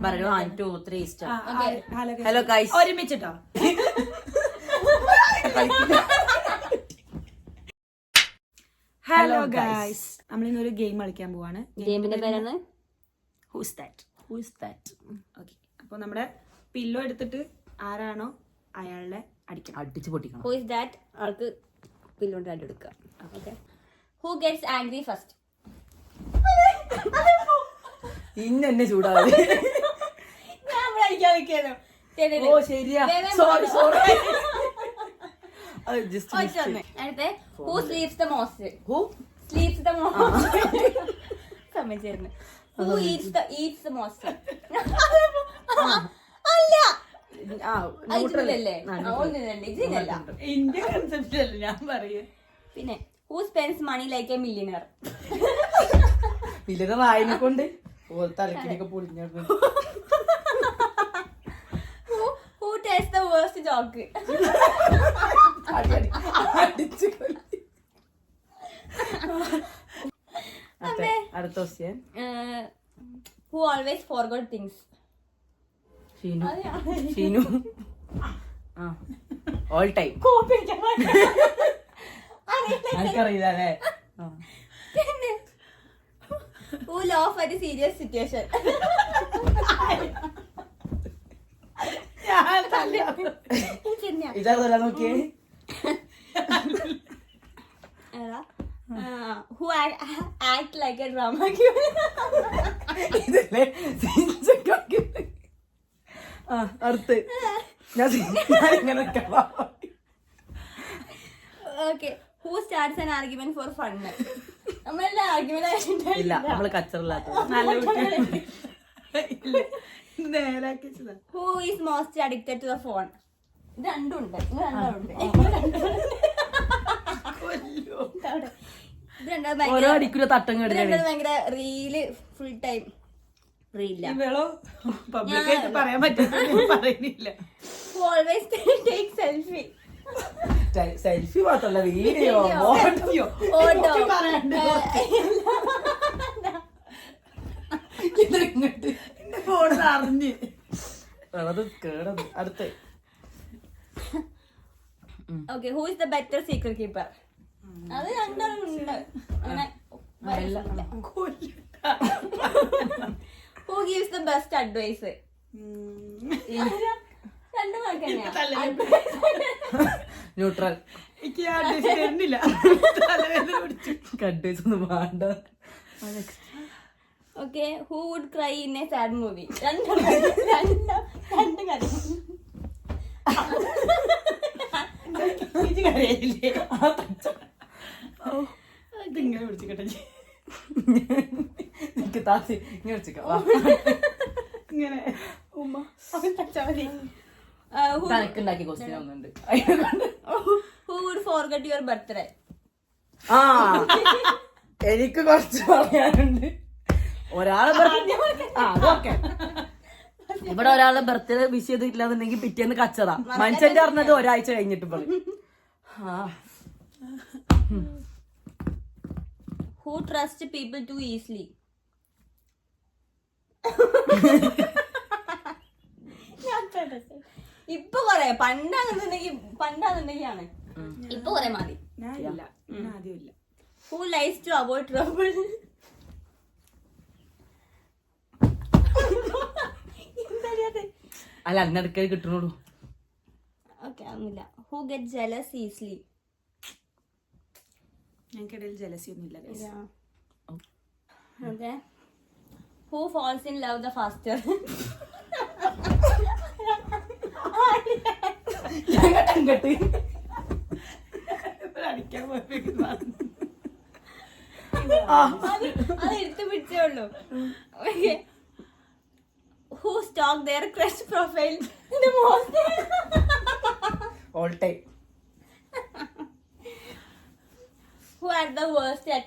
പറയൂ 1 2 3 start. Hello guys, ഒരുമിച്ചിട്ടോ. Hello guys, നമ്മളിന്നൊരു ഗെയിം കളിക്കാൻ പോവാണ്. ഗെയിമിന്റെ പേരാണ് ഹൂസ് ദാറ്റ്. ഓക്കെ, അപ്പൊ നമ്മുടെ പില്ലോ എടുത്തിട്ട് ആരാണോ അയാളെ അടിക്കണം. അടിച്ചു പൊട്ടിക്കണം. Who is that? ആൾക്ക് പില്ലോണ്ട് അടി എടുക്കുക. Okay. Who gets angry first? ഇന്നെ ചൂടാവും. ഞാൻ ഇവിടെ അടിക്കാൻ നിൽക്കാനോ? ഓ ശരിയാ, സോറി. അടുത്ത who sleeps the most? Who Sleeps the most. സമ്മതിച്ചായിരുന്നു. Who eats the most? അല്ല, ഇതിലല്ലേ? ഇതിലല്ല. ഇന്ത്യ കൺസെപ്റ്റ് അല്ല ഞാൻ പറയൂ. പിന്നെ who spends money like a millionaire? പിള്ളേരെ വായനെ കൊണ്ട് തലക്കിനൊക്കെ പൊളിഞ്ഞു. Who tells the worst joke? അടിച്ചു കൊല്ലി. അടുത്ത question. Who always forgot things? Sheenu. All time. എനിക്കറിയില്ലേ. Who laugh at a serious situation? ഇതല്ല നോക്കിയേ. Who act like a drama queen? ഇതല്ലേ അടുത്ത് ഞാൻ ഇങ്ങനെ Okay. Who starts an argument for fun? നമ്മളെല്ലാം ആർഗ്യുമെന്റ് ഇല്ല, നമ്മള് കച്ചറില്ലാത്ത നല്ല കുട്ടി. നേരാക്കി വെച്ചതാ. Who is most addicted to the phone? ഇത് രണ്ടുണ്ട്. ഇത് ഓരോ അടിക്കൂല തട്ടം കേട്ടില്ലേ. ഭയങ്കര റീല് ഫുൾ ടൈം റീല. ഇവളോ പബ്ലിക്കായിട്ട് പറയാൻ പറ്റുന്ന പറയുന്നില്ല. Who always take selfie? Selfie മാത്രല്ല, വീഡിയോ ഓഡിയോ ഇതെങ്ങോട്ട് എന്റെ ഫോൺ അറിഞ്ഞ് അത് കേടത്. അടുത്ത്. Okay, who is the better secret keeper? അത് രണ്ടാളും ഉണ്ട്. അങ്ങനെ who gives the best advice? രണ്ടു മാർക്ക് തന്നെയാ. ന്യൂട്രൽ. എനിക്ക് തരുന്നില്ല. തലവേദന പിടിച്ചു. അഡ്വൈസ് ഒന്നും വേണ്ട. Okay, who would cry in a sad movie? രണ്ട് കാര്യം. കരയില്ലേ? ഇതിങ്ങനെ പിടിച്ചിട്ടെ എനിക്ക് താത്തി ഇങ്ങനെ വെച്ചിക്കാം. ഇങ്ങനെ ഉമ്മ തനക്കുണ്ടാക്കിയ ക്വസ്റ്റ്യൻ ഒന്നുണ്ട്. Who would forget your birthday? ആ എനിക്ക് കുറച്ച് പറയാനുണ്ട്. ഒരാളെ അതൊക്കെ ഇവിടെ ഒരാളെ ബർത്ത്ഡേ വിഷ് ചെയ്തിട്ടില്ലാന്നുണ്ടെങ്കിൽ പിറ്റേന്ന് കച്ചറ. മനുഷ്യന്റെ അറിഞ്ഞത് ഒരാഴ്ച കഴിഞ്ഞിട്ട് പറയും. Who trusts people too easily? ഇപ്പൊ കൊറേ പണ്ടാന്നുണ്ടെങ്കിലാണ്. ഇപ്പൊ കൊറേ മാറി. ഞാനില്ല, ഞാൻ ആദ്യം ഇല്ല. Who lies to avoid trouble? അല്ല അന്നിടക്കൽ കിട്ടണോളൂ. Okay, ഒന്നുമില്ല. Who gets jealous easily? ഞങ്ങൾക്കിടയിൽ ജലസി ഒന്നും ഇല്ല. Okay. Who falls in love the faster? അടിക്കാൻ അത് എടുത്ത് പിടിച്ചേ ഉള്ളൂ. Okay. Who stalk their crush profile the most? All time. Who had the worst ex?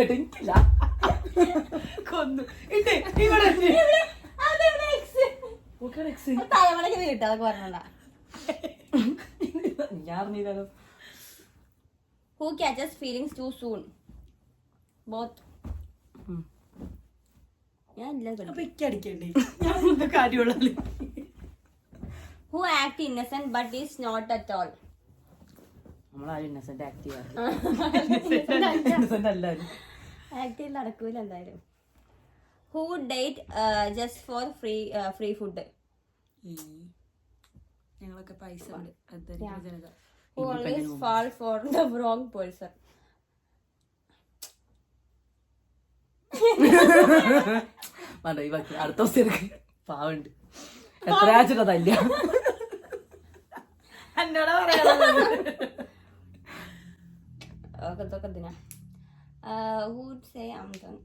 എനിക്കില്ല. കൊന്നു തലമുറക്ക് വീട്ടാ അതൊക്കെ പറഞ്ഞോണ്ടാ. ഞാൻ അറിഞ്ഞില്ലല്ലോ. Who catches feelings too soon? Both. ഞാൻ ഇല്ല കളിക്കും. അപ്പൊ ഇക്ക് അടിക്കണ്ടേ? ഞാൻ ഒന്നും കാര്യമുള്ളത്. Who act innocent but is not at all. നമ്മളാരും ഇന്നസെന്റ് ആക്ട് ചെയ്യാറില്ല. ആക്ട് ചെയ്ത് നടക്കൂല എന്തായാലും. Who date just for free food. ഞങ്ങളൊക്കെ പൈസ ഉണ്ട്. അതായിരിക്കും ജനത. Who always fall for the wrong person. വേണ്ട ഈ ബാക്കി അടുത്ത ദിവസം എനിക്ക് പാവുണ്ട്. എത്ര ആച്ചിട്ടതല്ല എന്നോടാ പറയാനുള്ളത്. അതൊക്കെ എന്തിനാ? Who would say I'm done?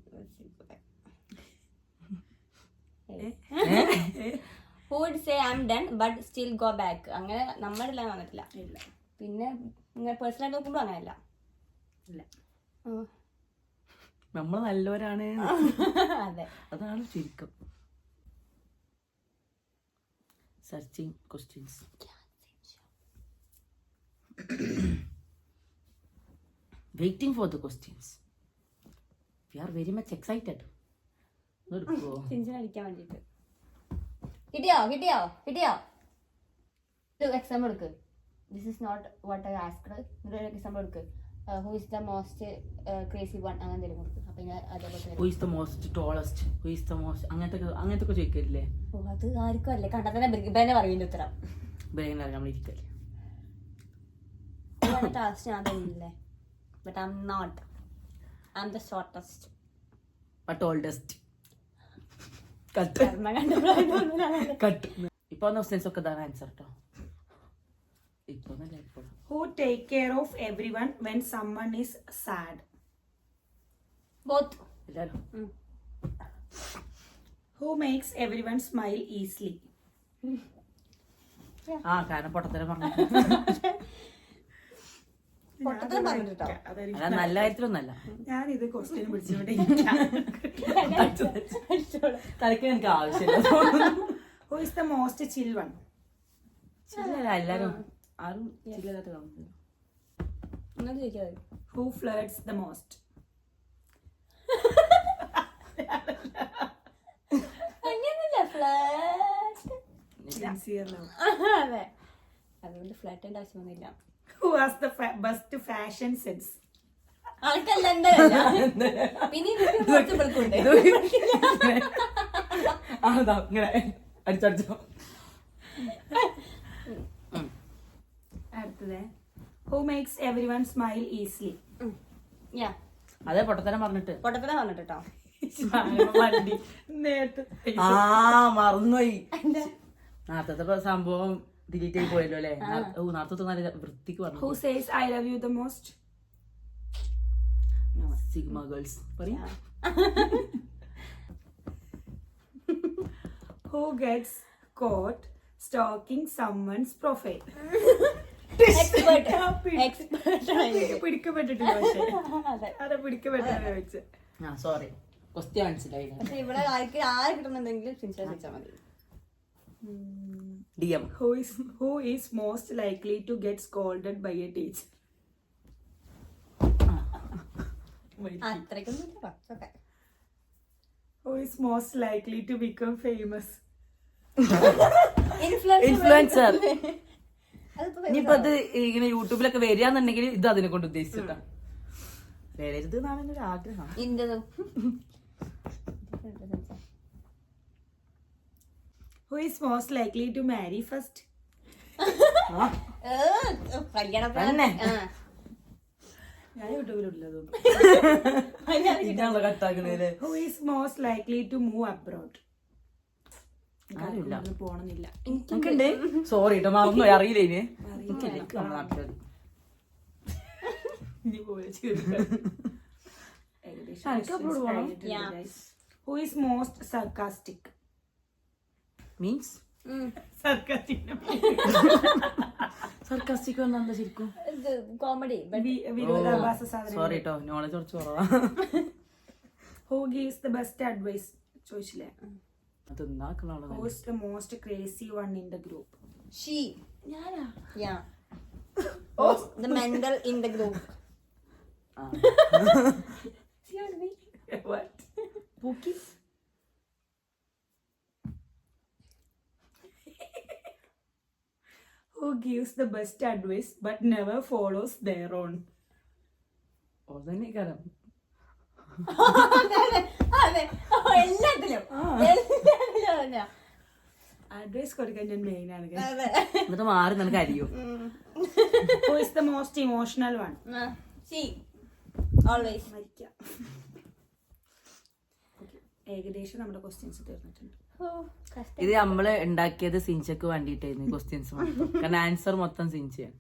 Who would say I'm done but still go back? അങ്ങനെ നമ്മളില്ല വന്നിട്ടില്ല. ഇല്ല. പിന്നെ ഇങ്ങനെ പേഴ്സണലായിട്ട് നോക്കുമ്പോൾ അങ്ങനെയല്ല. ഇല്ല. നമ്മൾ നല്ലവരാണ്. അതെ, അതാണ് ചുരുക്കം. Searching questions. Waiting for the questions. We are very much excited. Tension അടിക്കാൻ വേണ്ടിട്ട്. കിട്ടിയോ? എക്സാമ്പിൾ എടുക്ക്. This is not what I asked. Example എടുക്ക്. Who is the most crazy one അങ്ങനെ എന്തെങ്കിലും കൊടുക്കും. അപ്പൊ ഞാൻ അതേപോലെ Who is the most tallest? Who is the most അങ്ങനത്തെ ചോദിക്കില്ലേ? അത് ആർക്കും അല്ലേ കണ്ടാ തന്നെ ബെന്നെ പറയുന്ന ഉത്തരം. നമ്മൾ ഇരിക്കല്ലേ. ടാസ്ക് ഞാൻ തന്നില്ലേ. But I am not. I am the shortest. But oldest. Cut. ഇപ്പൊ ക്വസ്റ്റ്യൻസ് ഒക്കെ ഇതാണ് ആൻസർ കേട്ടോ. ഇപ്പൊ നല്ല ഇപ്പോൾ. Who take care of everyone when someone is sad? Both. എല്ലാരും. Who makes everyone smile easily? കാരണം പൊട്ടത്തരം പറഞ്ഞു. പൊട്ടത്തരം പറഞ്ഞിട്ടോ. അല്ല നല്ല കാര്യത്തിലൊന്നല്ല. ഞാൻ ഇത് ക്വസ്റ്റ്യൻ പിടിച്ചോണ്ടേ. തലക്ക് എനിക്ക് ആവശ്യമില്ല. Who is the most chill one? എല്ലാരും ആരും ചില്ലാത്ത കാണുന്നു. Who flirts the most? Sincere love. അതെ, അതുകൊണ്ട് ഫ്ലാറ്റ് ആയിട്ട് ആവശ്യമൊന്നുമില്ല. Who has the best fashion sense? ആൾക്കല്ല എന്തല്ല. പിന്നെ കുറച്ച് പെടുക്കുണ്ട്. അതാ ഇങ്ങനെ അടിച്ചടിച്ചോ. അടുത്തത്. Who makes everyone smile easily? അതേ പൊട്ടത്തരം പറഞ്ഞിട്ട്. പൊട്ടത്തരം പറഞ്ഞിട്ടോ. വണ്ടി നേരത്തെ മറന്നുപോയി. നേരത്തെ സംഭവം ഡിലീറ്റ് ആയി പോയല്ലോ അല്ലേ. നേരത്തെ നല്ല വൃത്തിക്ക് പറഞ്ഞു. Who says I love you the most? Sigma girls പറയാ. Who gets caught stalking someone's profile? പിടിക്കപ്പെട്ടിട്ടില്ല. പക്ഷേ അതെ പിടിക്കപ്പെട്ടാണ് വെച്ച്. സോറി ക്വസ്റ്റ്യൻ മനസ്സിലായില്ല. പക്ഷെ ഇവിടെ ആര് കിട്ടുന്നുണ്ടെങ്കിലും ചോദിച്ചാൽ മതി. DM. Who is most likely to get scolded by a teacher? അത്രയ്ക്കൊന്നും. Who is most likely to become famous? Influencer. ഇനിയിപ്പോ അത് ഇങ്ങനെ യൂട്യൂബിലൊക്കെ വരികയാന്നുണ്ടെങ്കിൽ ഇത് അതിനെ കൊണ്ട് ഉദ്ദേശിച്ചിട്ടാ. വരരുത് എന്നാണ് ഒരു ആഗ്രഹം. Who is most likely to marry first? ഞാൻ യൂട്യൂബിലില്ല ഇതാണല്ലോ കട്ടാക്കുന്നതില്. Who is most likely to move abroad? ആരുമില്ല. പോണമെന്നില്ല. എനിക്കുണ്ട്. സോറി കേട്ടോ മറന്നു അറിയില്ല. ഇനി എനിക്കില്ല. നമ്മുടെ നാട്ടില് Who is most sarcastic? Means sarcastic എന്താ ശരിക്കും? കോമഡി. വിരോധാഭാസ സാധനം. സോറി കേട്ടോ നോളജ് കുറച്ച് കുറവാ. Who gives the best advice? ചോദിച്ചില്ലേ. അത് ഉണ്ടാക്കുന്ന ആളാണ്. Who is the most crazy one in the group? She. ഞാനാ. Yeah. The mental in the group. What? Pookie gives the best advice but never follows their own. ഓതന്നെ കാരണം അതെ എല്ലാത്തിലും പറഞ്ഞ advice കൊടുക്കാൻ ഞാൻ മെയിൻ ആണ്. അതെ എന്നിട്ട് മാറി നിനക്ക് അറിയോ? Who is the most emotional one? Always മരിക്കാം. ഏകദേശം നമ്മുടെ ക്വസ്റ്റ്യൻസ് തീർന്നിട്ടുണ്ട്. ഇത് നമ്മള് ഉണ്ടാക്കിയത് സിഞ്ചക്ക് വേണ്ടിട്ടായിരുന്നു ക്വസ്റ്റ്യൻസ് മൊത്തം. കാരണം ആൻസർ മൊത്തം സിഞ്ചയാണ്.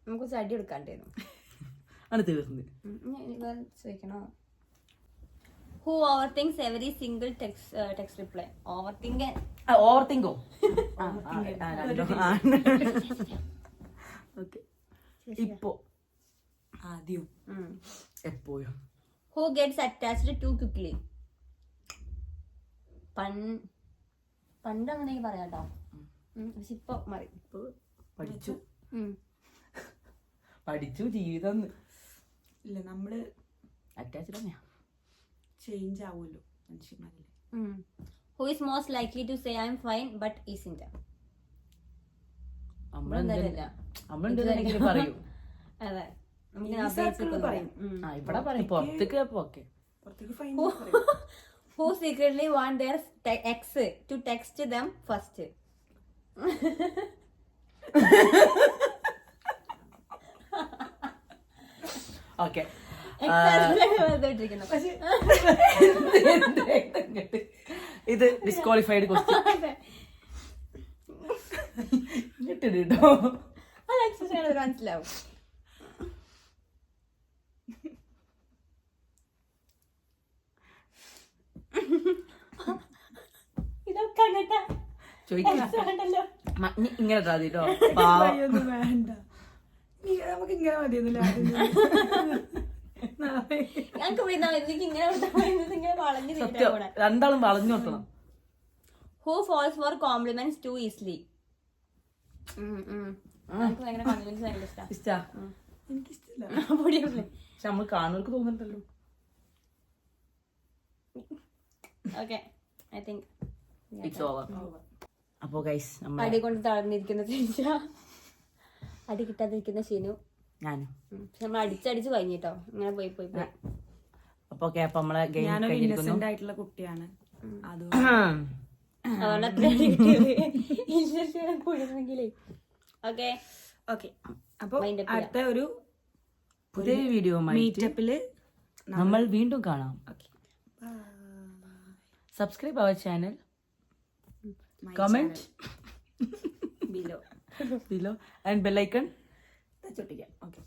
നമുക്ക് ചടി എടുക്കാണ്ടായിരുന്നു. ആണ് തീർന്നത്. ചോദിക്കണോ? Who overthinks every single text reply? Over തിങ്കോ? ഓക്കെ. ഇപ്പോ ആദ്യം എപ്പോഴും Who gets attached too quickly? പണ്ട് അങ്ങനെയൊക്കെ പറയാട്ടോ. പക്ഷെ ഇപ്പൊ മതി. പഠിച്ചു ജീവിതം ഇല്ല, നമ്മള് അറ്റാച്ച്ഡ് തന്നെയാ. ചേഞ്ച് ആവുമല്ലോ മനുഷ്യന്മാരല്ലേ. Who is most likely to say I'm fine but isn't? നമ്മളെന്തെങ്കിലും പറയൂ. അതെ പറയും. ഇവിടെ പറയും പുറത്തേക്ക് ഓക്കെ. പുറത്തേക്ക് fine. Who secretly want their ex to text them first? Okay. ഇത് ഡിസ്ക്വാളിഫൈഡ് ക്വസ്റ്റ്യൻ കേട്ടോ. മനസ്സിലാവും. ഇതൊക്കെ ചോദിക്കല്ലോ ഇങ്ങനെ കേട്ടോ. വേണ്ട, നമുക്ക് ഇങ്ങനെ മതിയൊന്നുമില്ല. സത്യം രണ്ടാളും വളഞ്ഞു നോക്കണം. Who falls for compliments too easily? ഇഷ്ടാ? എനിക്കിഷ്ടല്ല. പക്ഷെ നമ്മൾ കാണുന്നവർക്ക് തോന്നുന്നുണ്ടല്ലോ. It's over. അപ്പോ ഗൈസ് അടി കൊണ്ട് തളർന്നിരിക്കുന്ന അടി കിട്ടാതിരിക്കുന്ന ഷീനു ഞാനും നമ്മൾ അടിച്ചടിച്ച് കഴിഞ്ഞിട്ടോ. ഇങ്ങനെ പോയി പോയി പോയി. അപ്പൊ ഓക്കെ. അപ്പൊ നമ്മളെ ഗെയിം ഞാനൊരു കഴിഞ്ഞിരിക്കുന്നു. ഇന്നസെന്റ് ആയിട്ടുള്ള കുട്ടിയാണ്. അതുകൊണ്ട് അത്ര അടി കിട്ടിയത്. കുഴിഞ്ഞെങ്കിലേ. Okay okay. അപ്പൊ അടുത്ത ഒരു പുതിയ വീഡിയോ മീറ്റപ്പില് നമ്മൾ വീണ്ടും കാണാം. Okay. Subscribe our channel, comment below below and bell icon touch ഒട്ടിക്കാം. ഓക്കെ.